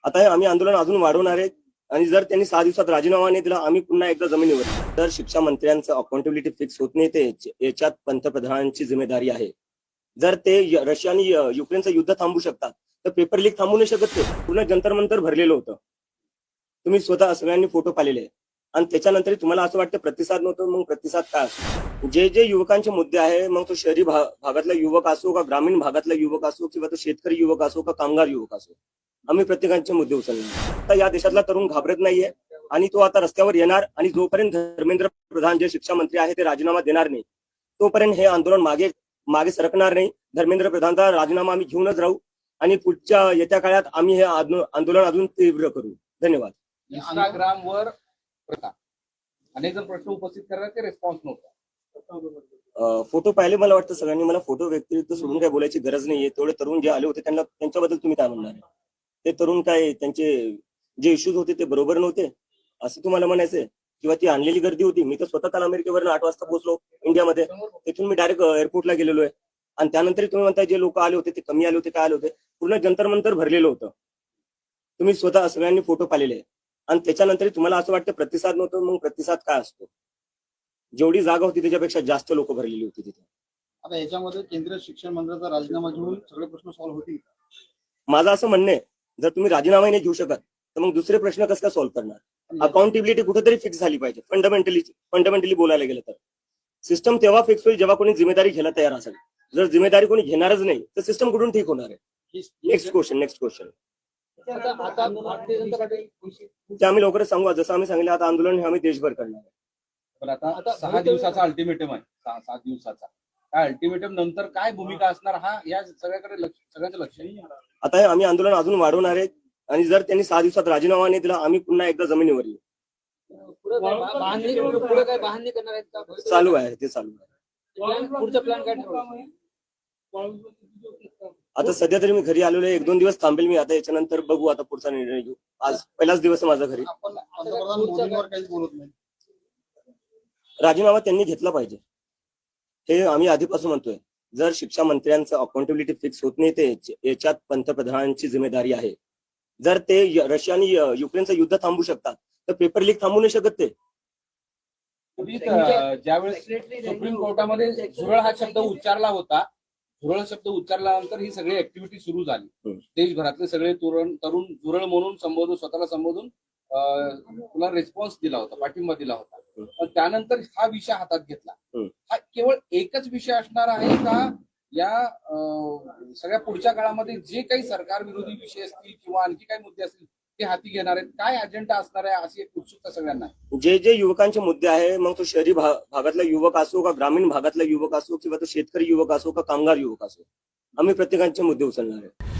आता हे आम्ही आंदोलन अजून वाढवणार आहे आणि जर त्यांनी 6 दिवसात राजीनामा नाही दिला आम्ही पुन्हा एकदा जमिनीवर जर शिक्षा मंत्र्यांचं अकाउंटेबिलिटी फिक्स होत नाही ते याच्यात पंतप्रधानांची जिम्मेदारी आहे. जर ते रशिया आणि युक्रेनचं युद्ध थांबू शकतात तर पेपर लीक थांबू नाही शकत. ते पूर्ण जंतर मंतर भरलेलं होतं. तुम्ही स्वतः सगळ्यांनी फोटो पाहिलेले आहे आणि त्याच्यानंतर तुम्हाला असं वाटतं प्रतिसाद नव्हतं. मग प्रतिसाद काय असतो? जे जे युवकांचे मुद्दे आहे मग तो शहरी भागातला युवक असो का ग्रामीण भागातला युवक असो किंवा तो शेतकरी युवक असो का कामगार युवक असो आम्ही प्रत्येकांचे मुद्दे उचलणार. आता या देशातला तरुण घाबरत नाहीये आणि तो आता रस्त्यावर येणार आणि जोपर्यंत धर्मेंद्र प्रधान जे शिक्षा मंत्री आहे ते राजीनामा देणार नाही तोपर्यंत हे आंदोलन मागे सरकणार नाही. धर्मेंद्र प्रधानचा राजीनामा आम्ही घेऊनच राहू आणि पुढच्या येत्या काळात आम्ही हे आंदोलन अजून तीव्र करू. धन्यवाद. इंस्टाग्रामवर अनेक जण प्रश्न उपस्थित करतात ते रिस्पॉन्स नव्हता. फोटो पाहिले. मला वाटतं सगळ्यांनी मला फोटो व्यतिरिक्त सोडून काय बोलायची गरज नाहीये. तेवढे तरुण जे आले होते त्यांच्याबद्दल तुम्ही काय म्हणणार? ते तरुण काय त्यांचे जे इश्यूज होते ते बरोबर नव्हते असं तुम्हाला म्हणायचंय किंवा ती आणलेली गर्दी होती? मी तर स्वतः काल अमेरिकेवरून 8 वाजता पोहोचलो इंडियामध्ये. तिथून मी डायरेक्ट एअरपोर्टला गेलेलो आहे आणि त्यानंतर तुम्ही म्हणताय जे लोक आले होते ते कमी आले होते काय आले होते? पूर्ण जंतर मंतर भरलेलं होतं. तुम्ही स्वतः सगळ्यांनी फोटो पाहिलेले आहे आणि त्याच्यानंतर तुम्हाला असं वाटतं प्रतिसाद नव्हतं. मग प्रतिसाद काय असतो? जेवढी जागा होती त्याच्यापेक्षा जास्त लोक भरलेली होती तिथे. आता याच्यामध्ये केंद्रीय शिक्षण मंत्र्याचा राजीनामा घेऊन सगळे प्रश्न सॉल्व्ह होतील? माझं असं म्हणणं आहे जर तुम्ही राजीनामा नाही घेऊ शकत तर मग दुसरे प्रश्न कसं काय सॉल्व्ह करणार? अकाउंटेबिलिटी कुठेतरी फिक्स झाली पाहिजे. फंडामेंटली बोलायला गेलं तर सिस्टम तेव्हा फिक्स होईल जेव्हा कोणी जिम्मेदारी घ्यायला तयार असेल. जर जिम्मेदारी कोणी घेणारच नाही तर सिस्टम कुठून ठीक होणार आहे? Next question. ते आम्ही लवकरच सांगू. जसं आम्ही सांगितलं आता आंदोलन हे आम्ही देशभर करणार आहे. पण आता 6 दिवसाचा अल्टिमेटम आहे. 7 दिवसाचा काय अल्टिमेटम नंतर काय भूमिका असणार हा या सगळ्याकडे सगळ्यांचं लक्ष आहे. आता हे आम्ही आंदोलन अजून वाढवणार आहे आणि जर त्यांनी 6 दिवसात राजीनामा नाही दिला आम्ही पुन्हा एकदा जमिनीवर येऊ. चालू आहे ते चालू आहे. पुढचा प्लॅन काय ठरवला? आता सध्या तरी मी घरी आलेलो आहे. 1-2 दिवस थांबेल मी. आता याच्यानंतर बघू. आता पुढचा निर्णय घेऊ. आज पहिलाच दिवस आहे माझा घरी. आपण पंतप्रधान मोदींवर काहीच बोलत नाही. राजीनामा त्यांनी घेतला पाहिजे हे आम्ही आधीपासून म्हणतोय. जर शिक्षा मंत्र्यांचं अकाउंटेबिलिटी फिक्स होत नाही ते याच्यात पंतप्रधानांची जिम्मेदारी आहे. जर ते रशिया आणि युक्रेनचं युद्ध थांबू शकतात तर पेपर लीक थांबू नाही शकत. ते ज्यावेळेस सुप्रीम कोर्टामध्ये झुरळ हा शब्द उच्चारला होता, झुरळ शब्द उच्चारल्यानंतर ही सगळी ऍक्टिव्हिटी सुरू झाली. देशभरातले सगळे तरुण झुरळ म्हणून स्वतःला संबोधून तुला रिस्पॉन्स दिला होता, पाठिंबा दिला होता. पण त्यानंतर हा विषय हातात घेतला. हा केवळ एकच विषय असणार आहे का या सगळ्या पुढच्या काळामध्ये जे काही सरकार विरोधी विषय असतील किंवा आणखी काही मुद्दे असतील ते हाती घेणार आहेत? काय अजेंडा असणार आहे अशी एक उत्सुकता सगळ्यांना. जे जे युवकांचे मुद्दे आहे मग तो शहरी भागातला युवक असो का ग्रामीण भागातला युवक असो किंवा तो शेतकरी युवक असो का कामगार युवक असो आम्ही प्रत्येकांचे मुद्दे उचलणार आहे.